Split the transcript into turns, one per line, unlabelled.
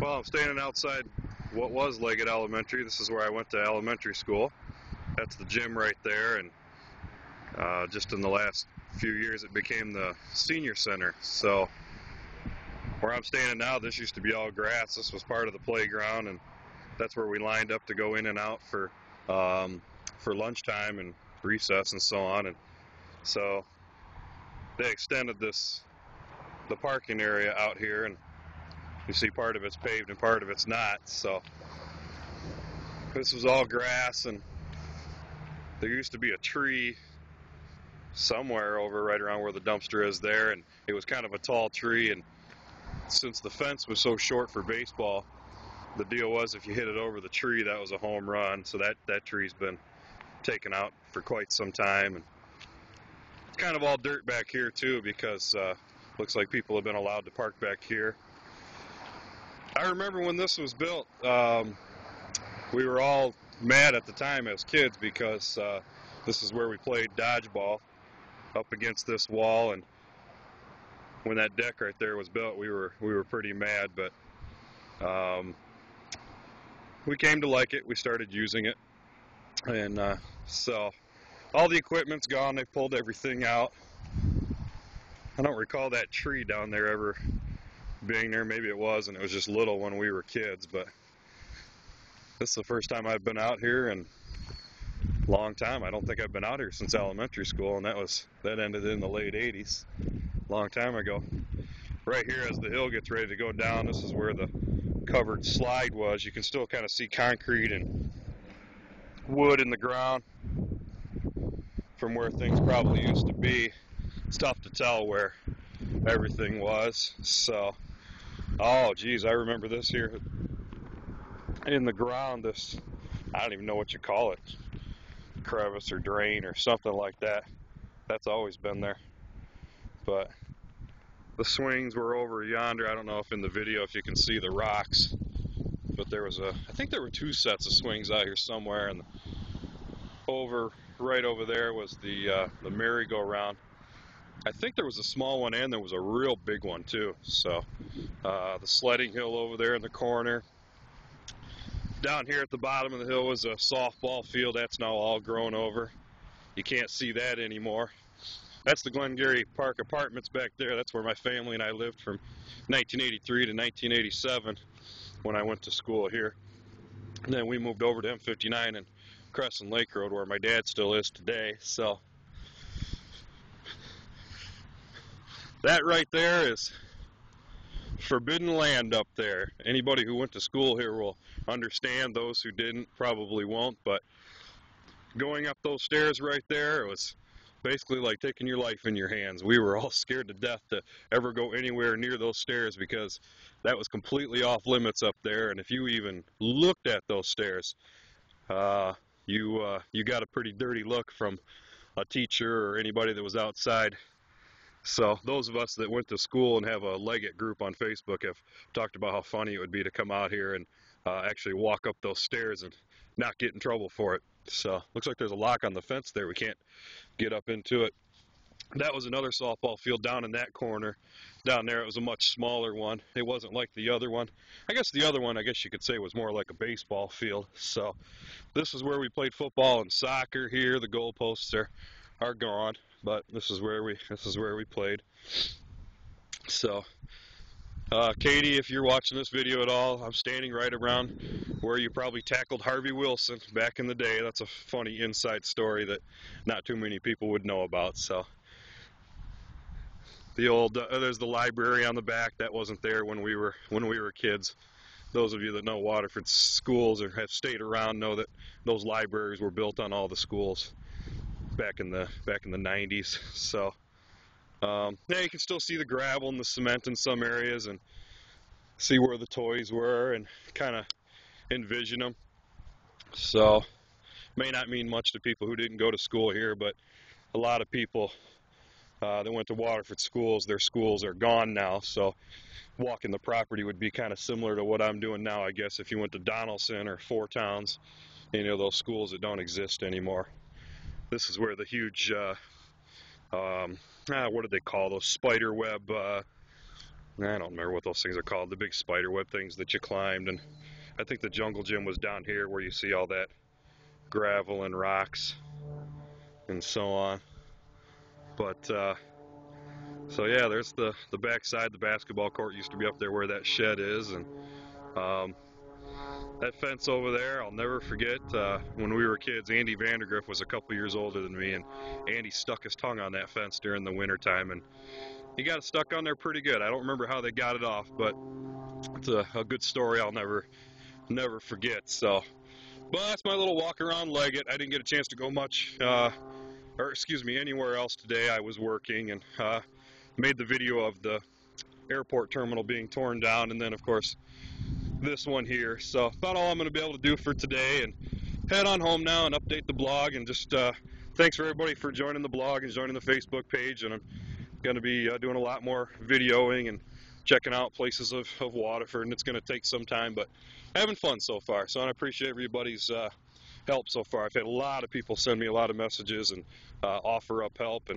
Well, I'm standing outside what was Leggett Elementary. This is where I went to elementary school. That's the gym right there, and just in the last few years it became the senior center. So where I'm standing now, this used to be all grass. This was part of the playground, and that's where we lined up to go in and out for lunchtime and recess and so on. And so they extended the parking area out here, and you see part of it's paved and part of it's not. So this was all grass, and there used to be a tree somewhere over right around where the dumpster is there, and it was kind of a tall tree, and since the fence was so short for baseball, the deal was if you hit it over the tree, that was a home run. So that tree's been taken out for quite some time, and it's kind of all dirt back here too, because looks like people have been allowed to park back here. I remember when this was built, we were all mad at the time as kids because this is where we played dodgeball up against this wall, and when that deck right there was built, we were pretty mad, but we came to like it. We started using it, and so all the equipment's gone. They pulled everything out. I don't recall that tree down there ever being there. Maybe it was, and it was just little when we were kids, but this is the first time I've been out here in a long time. I don't think I've been out here since elementary school, and that ended in the late 80s, long time ago. Right here, as the hill gets ready to go down, this is where the covered slide was. You can still kind of see concrete and wood in the ground from where things probably used to be. It's tough to tell where everything was. So, oh geez, I remember this here in the ground, this, I don't even know what you call it, crevice or drain or something like that. That's always been there. But the swings were over yonder. I don't know if in the video if you can see the rocks, but I think there were two sets of swings out here somewhere, and right over there was the merry-go-round. I think there was a small one and there was a real big one too. So the sledding hill over there in the corner. Down here at the bottom of the hill was a softball field. That's now all grown over. You can't see that anymore. That's the Glengarry Park Apartments back there. That's where my family and I lived from 1983 to 1987 when I went to school here. And then we moved over to M59 and Crescent Lake Road, where my dad still is today. So that right there is forbidden land up there. Anybody who went to school here will understand. Those who didn't probably won't. But going up those stairs right there, it was basically like taking your life in your hands. We were all scared to death to ever go anywhere near those stairs because that was completely off limits up there. And if you even looked at those stairs, you got a pretty dirty look from a teacher or anybody that was outside. So those of us that went to school and have a Leggett group on Facebook have talked about how funny it would be to come out here and actually walk up those stairs and not get in trouble for it. So looks like there's a lock on the fence there. We can't get up into it. That was another softball field down in that corner. Down there it was a much smaller one. It wasn't like the other one. I guess the other one, I guess you could say, was more like a baseball field. So this is where we played football and soccer here. The goalposts are gone, but this is where we played. So Katie, if you're watching this video at all, I'm standing right around where you probably tackled Harvey Wilson back in the day. That's a funny inside story that not too many people would know about. So the old there's the library on the back. That wasn't there when we were kids. Those of you that know Waterford schools or have stayed around know that those libraries were built on all the schools back in the 90s. So yeah, you can still see the gravel and the cement in some areas and see where the toys were and kind of envision them. So may not mean much to people who didn't go to school here, but a lot of people that went to Waterford schools, their schools are gone now, so walking the property would be kind of similar to what I'm doing now, I guess, if you went to Donaldson or Four Towns, those schools that don't exist anymore. This is where the huge what did they call those, spider web I don't remember what those things are called, the big spider web things that you climbed. And I think the jungle gym was down here where you see all that gravel and rocks and so on. But so yeah, there's the backside. The basketball court used to be up there where that shed is, and um, that fence over there, I'll never forget. When we were kids, Andy Vandergriff was a couple years older than me, and Andy stuck his tongue on that fence during the winter time, and he got it stuck on there pretty good. I don't remember how they got it off, but it's a good story I'll never forget. So, but that's my little walk around Leggett. I didn't get a chance to go much, or excuse me, anywhere else today. I was working and made the video of the airport terminal being torn down, and then of course this one here. So about all I'm going to be able to do for today, and head on home now and update the blog. And just thanks for everybody for joining the blog and joining the Facebook page. And I'm going to be doing a lot more videoing and checking out places of Waterford, and it's going to take some time, but having fun so far. So I appreciate everybody's help so far. I've had a lot of people send me a lot of messages and offer up help, and